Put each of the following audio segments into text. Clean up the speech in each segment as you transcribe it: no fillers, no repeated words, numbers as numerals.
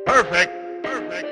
Perfect. Perfect.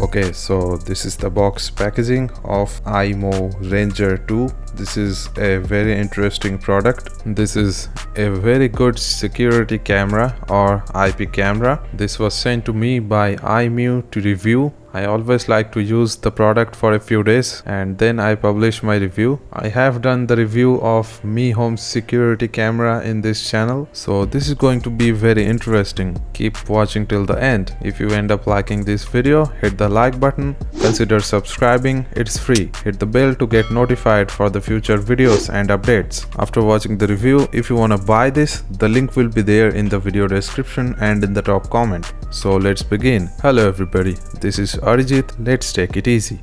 Okay, so this is the box packaging of Imou Ranger 2. This is a very interesting product. This is a very good security camera or IP camera. This was sent to me by Imou to review. I always like to use the product for a few days and then I publish my review. I have done the review of Mi Home security camera in this channel, so this is going to be very interesting. Keep watching till the end. If you end up liking this video, hit the like button, consider subscribing, it's free. Hit the bell to get notified for the future videos and updates. After watching the review, if you wanna buy this, the link will be there in the video description and in the top comment. So let's begin. Hello everybody, this is Arijit, let's take it easy.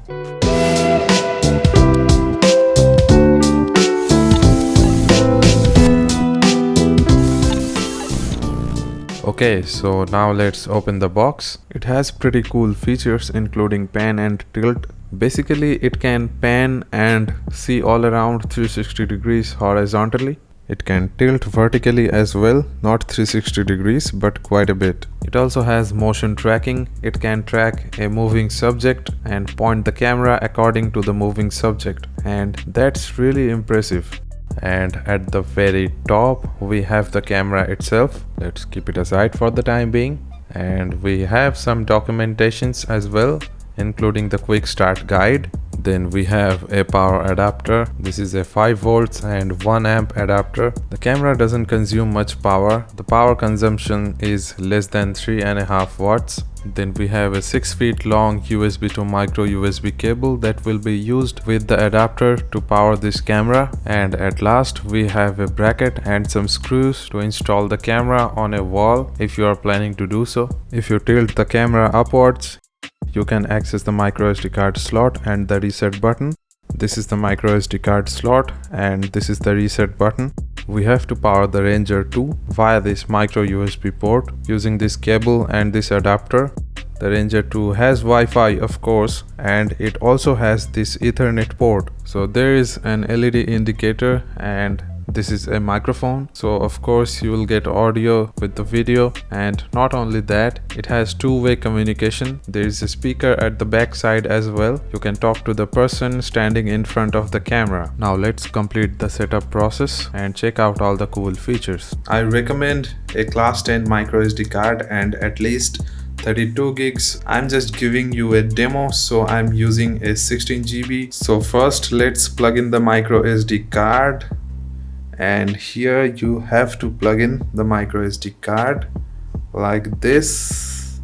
Okay, so now let's open the box. It has pretty cool features including pan and tilt. Basically it can pan and see all around 360 degrees horizontally. It can tilt vertically as well, not 360 degrees but quite a bit. It also has motion tracking. It can track a moving subject and point the camera according to the moving subject, and that's really impressive. And at the very top we have the camera itself. Let's keep it aside for the time being. And we have some documentations as well, including the quick start guide. Then we have a power adapter. This is a 5 volts and 1 amp adapter. The camera doesn't consume much power. The power consumption is less than 3.5 watts. Then we have a 6 feet long USB to micro USB cable that will be used with the adapter to power this camera. And at last we have a bracket and some screws to install the camera on a wall if you are planning to do so. If you tilt the camera upwards, you can access the micro SD card slot and the reset button. This is the micro SD card slot and this is the reset button. We have to power the Ranger 2 via this micro USB port using this cable and this adapter. The Ranger 2 has Wi-Fi of course, and it also has this Ethernet port. So there is an LED indicator and this is a microphone, so of course you will get audio with the video. And not only that, it has two-way communication. There is a speaker at the back side as well. You can talk to the person standing in front of the camera. Now let's complete the setup process and check out all the cool features. I recommend a class 10 micro SD card and at least 32 gigs. I'm just giving you a demo, so I'm using a 16 GB. So first let's plug in the micro SD card. And here you have to plug in the micro SD card like this.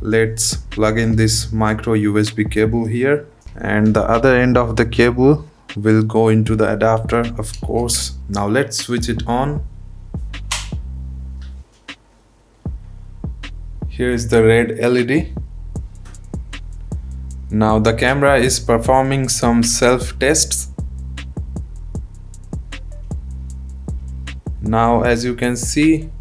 Let's plug in this micro USB cable here, and the other end of the cable will go into the adapter of course. Now let's switch it on. Here is the red LED. Now the camera is performing some self-tests. Now as you can see,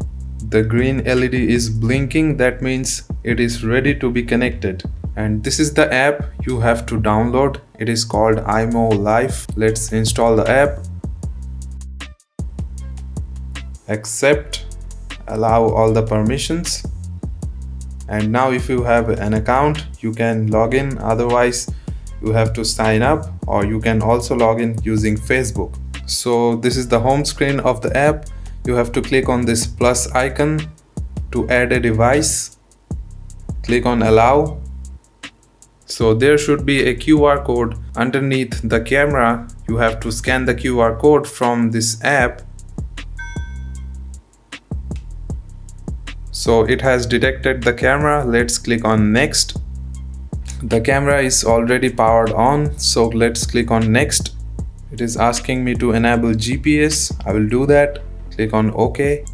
the green LED is blinking. That means it is ready to be connected. And this is the app you have to download. It is called Imou Life. Let's install the app. Accept, allow all the permissions. And now if you have an account, you can log in. Otherwise you have to sign up, or you can also log in using Facebook. So this is the home screen of the app. You have to click on this plus icon to add a device. Click on allow. So there should be a QR code underneath the camera. You have to scan the QR code from this app. So it has detected the camera. Let's click on next. The camera is already powered on, so let's click on next. It is asking me to enable GPS. I will do that. Click on OK.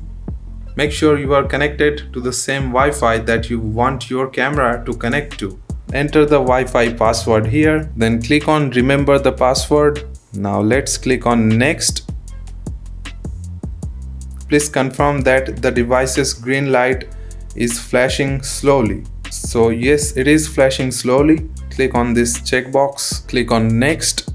Make sure you are connected to the same Wi-Fi that you want your camera to connect to. Enter the Wi-Fi password here, then click on remember the password. Now let's click on next. Please confirm that the device's green light is flashing slowly. So yes, it is flashing slowly. Click on this checkbox, click on next.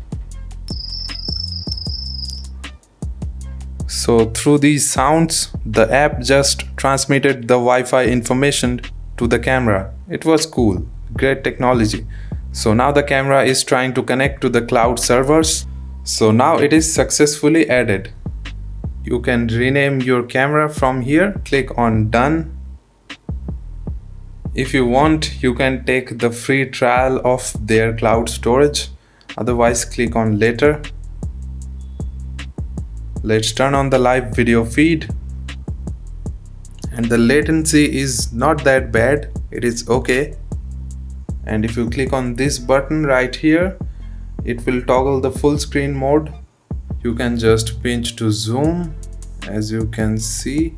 So through these sounds, the app just transmitted the Wi-Fi information to the camera. It was cool, great technology. So now the camera is trying to connect to the cloud servers. So now it is successfully added. You can rename your camera from here. Click on done. If you want, you can take the free trial of their cloud storage. Otherwise, click on later. Let's turn on the live video feed. And the latency is not that bad. It is okay. And if you click on this button right here, it will toggle the full screen mode. You can just pinch to zoom, as you can see.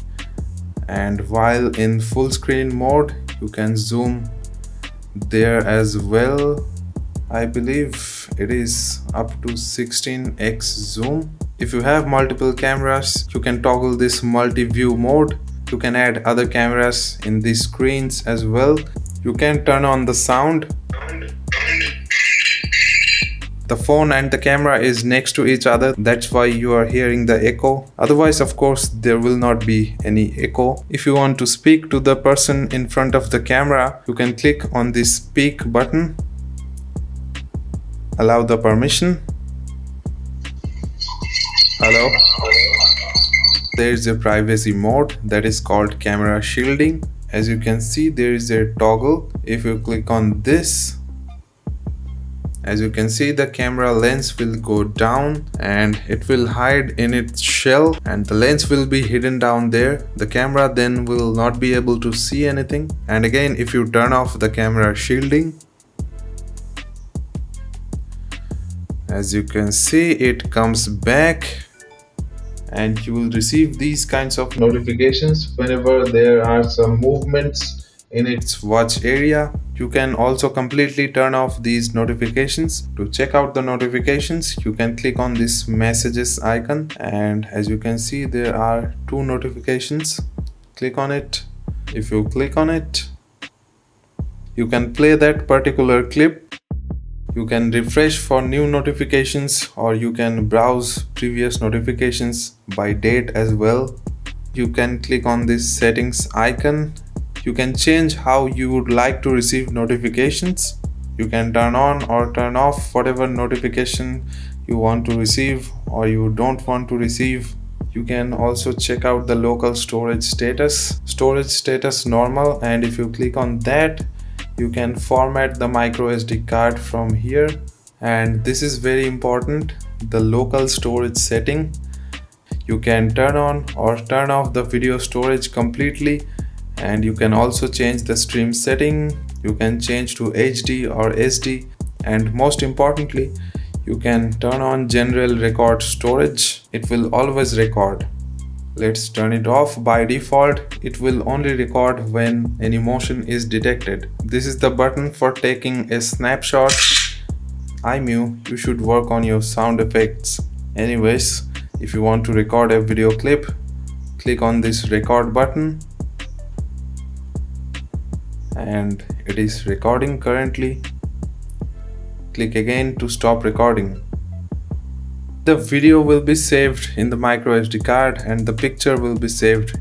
And while in full screen mode, you can zoom there as well. I believe it is up to 16x zoom. If you have multiple cameras, you can toggle this multi-view mode. You can add other cameras in these screens as well. You can turn on the sound. The phone and the camera is next to each other, that's why you are hearing the echo. Otherwise, of course, there will not be any echo. If you want to speak to the person in front of the camera, you can click on this speak button. Allow the permission. Hello. There is a privacy mode that is called camera shielding. As you can see, there is a toggle. If you click on this, as you can see, the camera lens will go down and it will hide in its shell, and the lens will be hidden down there. The camera then will not be able to see anything. And again, if you turn off the camera shielding, as you can see, it comes back and you will receive these kinds of notifications whenever there are some movements in its watch area. You can also completely turn off these notifications. To check out the notifications, you can click on this messages icon, and as you can see, there are 2 notifications. Click on it. If you click on it, you can play that particular clip. You can refresh for new notifications, or you can browse previous notifications by date as well. You can click on this settings icon. You can change how you would like to receive notifications. You can turn on or turn off whatever notification you want to receive or you don't want to receive. You can also check out the local storage status normal, and if you click on that, you can format the micro SD card from here. And this is very important, the local storage setting. You can turn on or turn off the video storage completely, and you can also change the stream setting. You can change to HD or SD, and most importantly, you can turn on general record storage. It will always record. Let's turn it off. By default, it will only record when any motion is detected. This is the button for taking a snapshot. Imou, you should work on your sound effects. Anyways, if you want to record a video clip, click on this record button, and it is recording currently. Click again to stop recording. The video will be saved in the micro SD card and the picture will be saved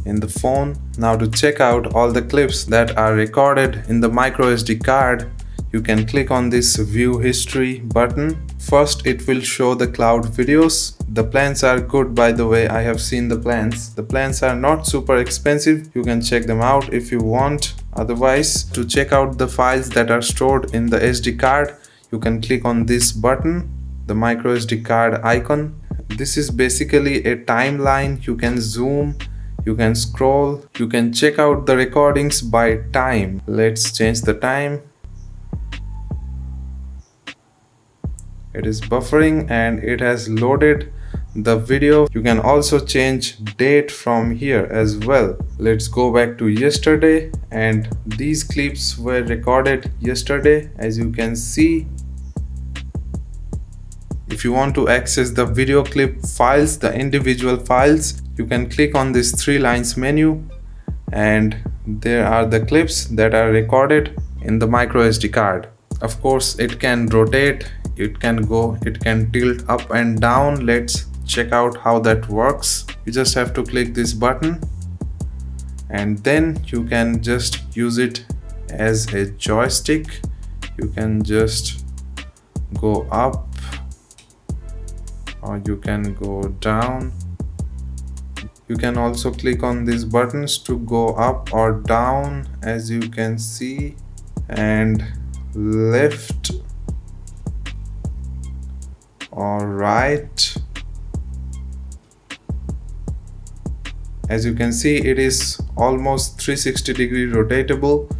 in the phone. Now to check out all the clips that are recorded in the micro SD card, you can click on this view history button. First, it will show the cloud videos. The plans are good, by the way. I have seen the plans. The plans are not super expensive. You can check them out if you want. Otherwise, to check out the files that are stored in the SD card, you can click on this button, the micro SD card icon. This is basically a timeline. You can zoom, you can scroll, you can check out the recordings by time. Let's change the time. It is buffering and it has loaded the video. You can also change date from here as well. Let's go back to yesterday, and these clips were recorded yesterday, as you can see. If you want to access the video clip files, the individual files, you can click on this 3 lines menu, and there are the clips that are recorded in the micro SD card. Of course, it can rotate, it can go, it can tilt up and down. Let's check out how that works. You just have to click this button and then you can just use it as a joystick. You can just go up or you can go down. You can also click on these buttons to go up or down, as you can see, and left or right. As you can see, it is almost 360-degree rotatable.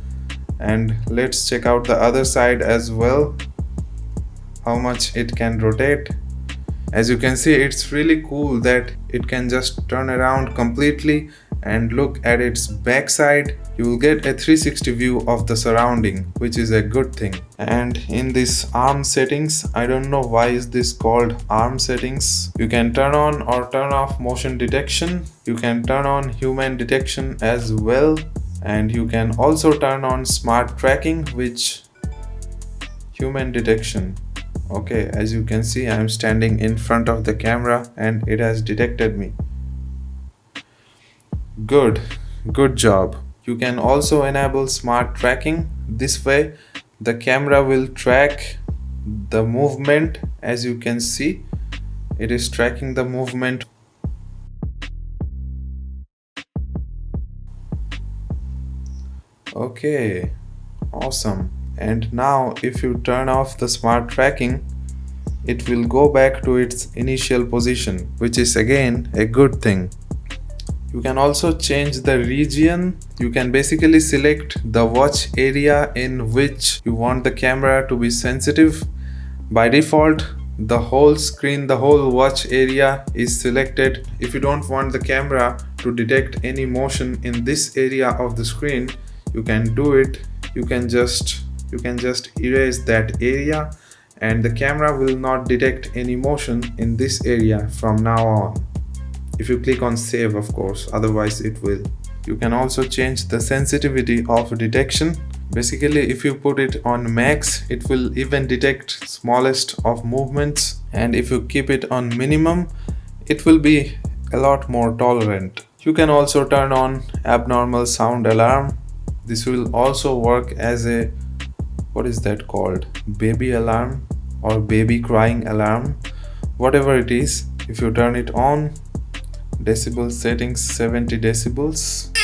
And let's check out the other side as well, how much it can rotate. As you can see, it's really cool that it can just turn around completely and look at its backside. You will get a 360 view of the surrounding, which is a good thing. And in this arm settings, I don't know why is this called arm settings. You can turn on or turn off motion detection. You can turn on human detection as well. And you can also turn on smart tracking, which human detection. Okay, as you can see, I am standing in front of the camera and it has detected me. Good job. You can also enable smart tracking. This way the camera will track the movement. As you can see, it is tracking the movement. Okay, awesome. And now if you turn off the smart tracking, it will go back to its initial position, which is again a good thing. You can also change the region. You can basically select the watch area in which you want the camera to be sensitive. By default, the whole screen, the whole watch area is selected. If you don't want the camera to detect any motion in this area of the screen, you can do it. You can just erase that area and the camera will not detect any motion in this area from now on. If you click on save, of course, otherwise it will. You can also change the sensitivity of detection. Basically, if you put it on max, it will even detect smallest of movements, and if you keep it on minimum, it will be a lot more tolerant. You can also turn on abnormal sound alarm. This will also work as a, what is that called, baby alarm or baby crying alarm, whatever it is. If you turn it on, decibel settings 70 decibels.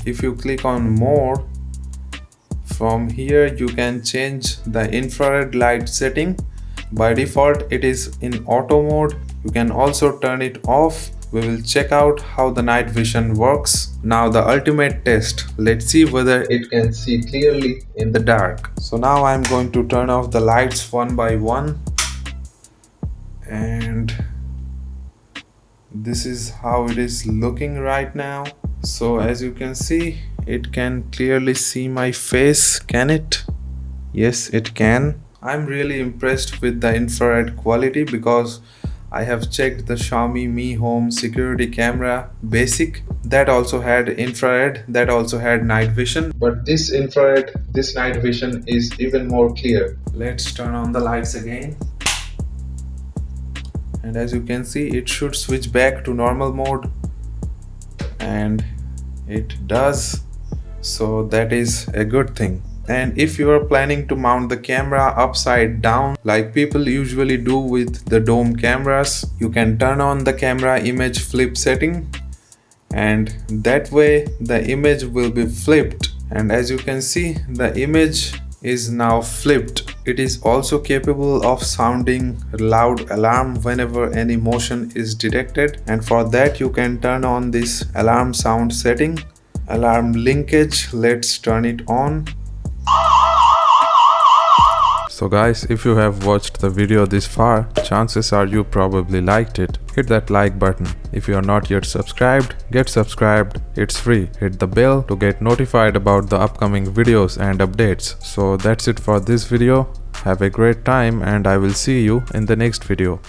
If you click on more, from here you can change the infrared light setting. By default it is in auto mode. You can also turn it off. We will check out how the night vision works. Now the ultimate test. Let's see whether it can see clearly in the dark. So now I'm going to turn off the lights one by one. And this is how it is looking right now. So as you can see, it can clearly see my face. Can it? Yes, it can. I'm really impressed with the infrared quality because I have checked the Xiaomi Mi Home security camera basic that also had infrared, that also had night vision, but this infrared, this night vision is even more clear. Let's turn on the lights again. And as you can see, it should switch back to normal mode, and it does. So that is a good thing. And if you are planning to mount the camera upside down like people usually do with the dome cameras, you can turn on the camera image flip setting, and that way the image will be flipped. And as you can see, the image is now flipped. It is also capable of sounding loud alarm whenever any motion is detected, and for that you can turn on this alarm sound setting. Alarm linkage, let's turn it on. So guys, if you have watched the video this far, chances are you probably liked it. Hit that like button. If you are not yet subscribed, get subscribed. It's free. Hit the bell to get notified about the upcoming videos and updates. So that's it for this video. Have a great time and I will see you in the next video.